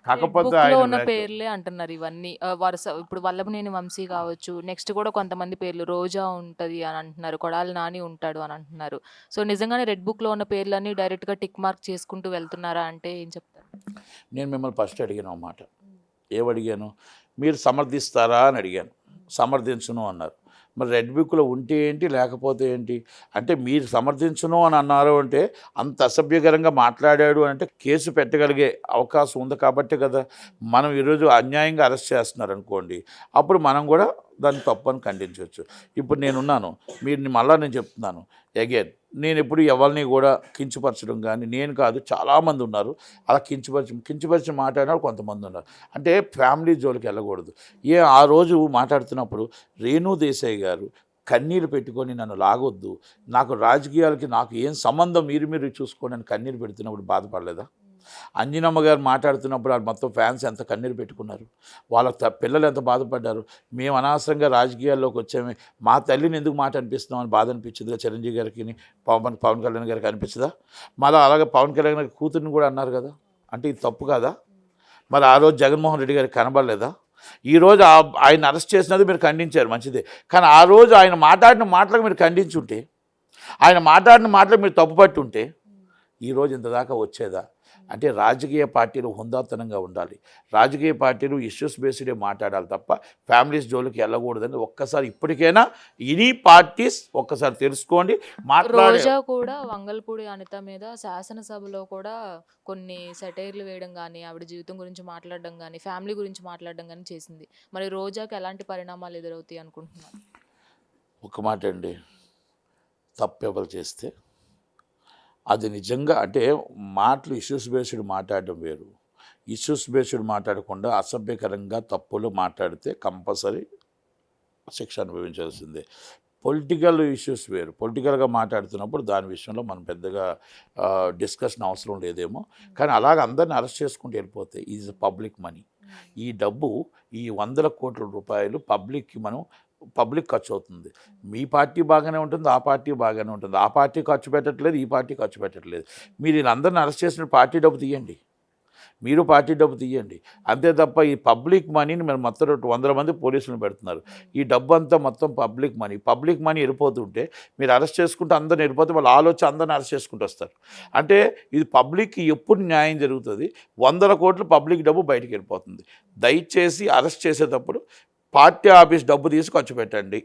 Red కాకపోతే బుక్‌లో ఆయన ఉన్న పేర్లే అంటున్నారు ఇవన్నీ. వరుస ఇప్పుడు వల్లభనేని వంశీ కావచ్చు, నెక్స్ట్ కూడా కొంతమంది పేర్లు రోజా ఉంటది అని అంటున్నారు. కొడాలి నాని ఉంటాడు అని అంటున్నారు. సో, నిజంగానే రెడ్ బుక్‌లో ఉన్న పేర్లన్నీ డైరెక్ట్‌గా టిక్ మార్క్ చేసుకుంటూ వెళ్తున్నారా అంటే ఏం చెప్తారు? నేను మిమ్మల్ని ఫస్ట్ అడిగాను ఒక మాట. ఏమడిగాను? మీరు సమర్థిస్తారా అని అడిగాను. సమర్థించను అన్నారు. మరి రెడ్ బుక్‌లో ఉంటే ఏంటి? లేకపోతే ఏంటి? అంటే మీరు సమర్థించను అని అన్నారు అంటే, అంత అసభ్యకరంగా మాట్లాడాడు అంటే కేసు పెట్టగలిగే అవకాశం ఉంది కాబట్టే కదా! మనం ఈరోజు అన్యాయంగా అరెస్ట్ చేస్తున్నారనుకోండి, అప్పుడు మనం కూడా దాన్ని తప్పని ఖండించొచ్చు. ఇప్పుడు నేనున్నాను. మీరు మళ్ళా నేను చెప్తున్నాను అగైన్. నేనెప్పుడు ఎవరిని కూడా కించపరచడం కానీ, నేను కాదు చాలామంది ఉన్నారు. అలా కించపరిచి మాట్లాడిన కొంతమంది ఉన్నారు. అంటే ఫ్యామిలీ జోలికి వెళ్ళకూడదు. ఆ రోజు మాట్లాడుతున్నప్పుడు రేణు దేశాయ్ గారు కన్నీళ్ళు పెట్టుకొని నన్ను లాగొద్దు, నాకు రాజకీయాలకి నాకు ఏం సంబంధం, మీరు చూసుకోండి అని కన్నీరు పెడుతున్నప్పుడు బాధపడలేదా? అంజనమ్మ గారు మాట్లాడుతున్నప్పుడు వాళ్ళు మొత్తం ఫ్యాన్స్ ఎంత కన్నీరు పెట్టుకున్నారు, వాళ్ళ పిల్లలు ఎంత బాధపడ్డారు. మేము అనవసరంగా రాజకీయాల్లోకి వచ్చామే, మా తల్లిని ఎందుకు మాట అనిపిస్తున్నామని బాధ అనిపించిందిగా చిరంజీవి గారికి, పవన్ కళ్యాణ్ గారికి అనిపించదా? మళ్ళీ అలాగే పవన్ కళ్యాణ్ గారి కూతురిని కూడా అన్నారు కదా, అంటే ఇది తప్పు కదా? మరి ఆ రోజు జగన్మోహన్ రెడ్డి గారికి కనబడలేదా? ఈరోజు ఆయన అరెస్ట్ చేసినది మీరు ఖండించారు, మంచిదే. కానీ ఆ రోజు ఆయన మాట్లాడిన మాటలకు మీరు ఖండించుంటే, ఆయన మాట్లాడిన మాటలకు మీరు తప్పుపట్టి ఉంటే ఈరోజు ఇంతదాకా వచ్చేదా? అంటే రాజకీయ పార్టీలు హుందాతనంగా ఉండాలి. రాజకీయ పార్టీలు ఇష్యూస్ బేస్డే మాట్లాడాలి తప్ప ఫ్యామిలీస్ జోలికి వెళ్ళకూడదని ఒక్కసారి ఇప్పటికైనా ఎనీ పార్టీస్ ఒక్కసారి తెలుసుకోండి. రోజా కూడా వంగల్పూడి అనిత మీద శాసనసభలో కూడా కొన్ని సెటైర్లు వేయడం గానీ, ఆవిడ జీవితం గురించి మాట్లాడడం గానీ, ఫ్యామిలీ గురించి మాట్లాడడం గానీ చేసింది. మరి రోజాకి ఎలాంటి పరిణామాలు ఎదురవుతాయి అనుకుంటున్నారు? ఒక మాట అండి, తప్పెవరు చేస్తే అది నిజంగా అంటే మాటలు ఇష్యూస్ బేస్డ్ మాట్లాడడం వేరు. ఇష్యూస్ బేస్డ్ మాట్లాడకుండా అసభ్యకరంగా తప్పులు మాట్లాడితే కంపల్సరీ శిక్ష అనుభవించాల్సిందే. పొలిటికల్ ఇష్యూస్ వేరు. పొలిటికల్గా మాట్లాడుతున్నప్పుడు దాని విషయంలో మనం పెద్దగా డిస్కషన్ అవసరం లేదేమో. కానీ అలాగ అందరిని అరెస్ట్ చేసుకుంటూ వెళ్ళిపోతే ఈజ్ పబ్లిక్ మనీ. ఈ డబ్బు, ఈ 100,00,00,000 రూపాయలు పబ్లిక్ ఖర్చు అవుతుంది. మీ పార్టీ బాగానే ఉంటుంది, ఆ పార్టీ బాగానే ఉంటుంది. ఆ పార్టీ ఖర్చు పెట్టట్లేదు, ఈ పార్టీ ఖర్చు పెట్టట్లేదు. మీరు వీళ్ళందరిని అరెస్ట్ చేసిన పార్టీ డబ్బు తీయండి, మీరు పార్టీ డబ్బు తీయండి. అంతే తప్ప ఈ పబ్లిక్ మనీని మీరు మొత్తం 100 మంది పోలీసులను పెడుతున్నారు. ఈ డబ్బు అంతా మొత్తం పబ్లిక్ మనీ వెళ్ళిపోతుంటే మీరు అరెస్ట్ చేసుకుంటే అందరిని వెళ్ళిపోతే వాళ్ళు ఆలోచన అందరిని అరెస్ట్ చేసుకుంటూ వస్తారు. అంటే ఇది పబ్లిక్కి ఎప్పుడు న్యాయం జరుగుతుంది? 100,00,00,000 పబ్లిక్ డబ్బు బయటికి వెళ్ళిపోతుంది. దయచేసి అరెస్ట్ చేసేటప్పుడు పార్టీ ఆఫీస్ డబ్బు తీసి ఖర్చు పెట్టండి.